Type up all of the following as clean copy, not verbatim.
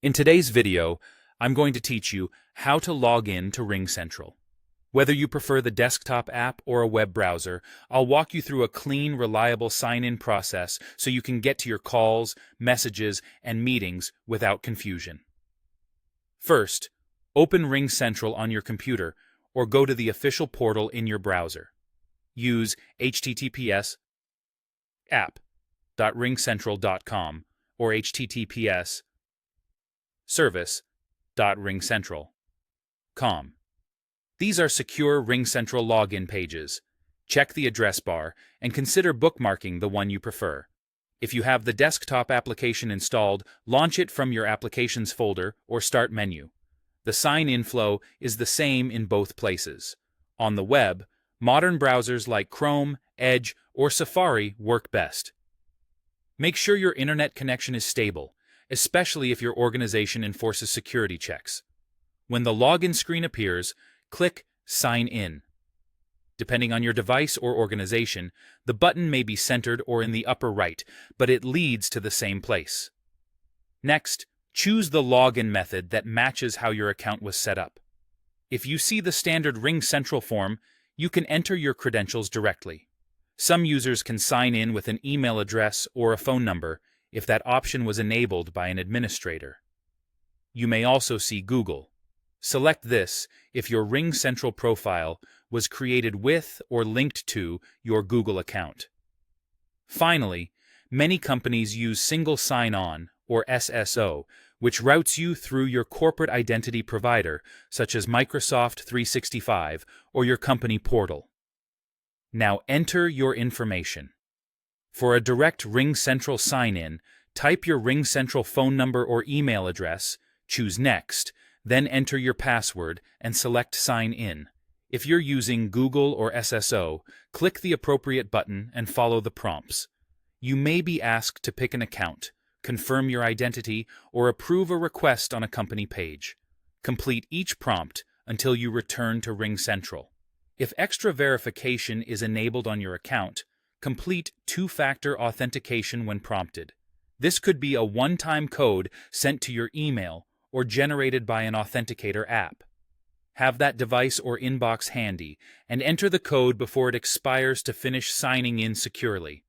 In today's video, I'm going to teach you how to log in to Ringcentral. Whether you prefer the desktop app or a web browser, I'll walk you through a clean, reliable sign-in process so you can get to your calls, messages, and meetings without confusion. First, open Ringcentral on your computer or go to the official portal in your browser. Use https://app.ringcentral.com or https://service.ringcentral.com. These are secure Ringcentral login pages. Check the address bar and consider bookmarking the one you prefer. If you have the desktop application installed, launch it from your Applications folder or Start menu. The sign-in flow is the same in both places. On the web, modern browsers like Chrome, Edge, or Safari work best. Make sure your internet connection is stable, especially if your organization enforces security checks. When the login screen appears, click Sign In. Depending on your device or organization, the button may be centered or in the upper right, but it leads to the same place. Next, choose the login method that matches how your account was set up. If you see the standard Ringcentral form, you can enter your credentials directly. Some users can sign in with an email address or a phone number if that option was enabled by an administrator. You may also see Google. Select this if your Ringcentral profile was created with or linked to your Google account. Finally, many companies use Single Sign-On, or SSO, which routes you through your corporate identity provider, such as Microsoft 365 or your company portal. Now enter your information. For a direct Ringcentral sign-in, type your Ringcentral phone number or email address, choose Next, then enter your password and select Sign In. If you're using Google or SSO, click the appropriate button and follow the prompts. You may be asked to pick an account, confirm your identity, or approve a request on a company page. Complete each prompt until you return to Ringcentral. If extra verification is enabled on your account, complete two-factor authentication when prompted. This could be a one-time code sent to your email or generated by an authenticator app. Have that device or inbox handy and enter the code before it expires to finish signing in securely.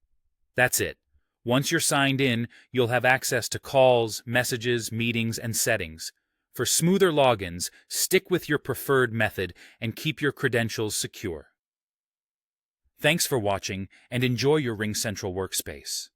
That's it. Once you're signed in, you'll have access to calls, messages, meetings, and settings. For smoother logins, stick with your preferred method and keep your credentials secure. Thanks for watching and enjoy your Ringcentral workspace.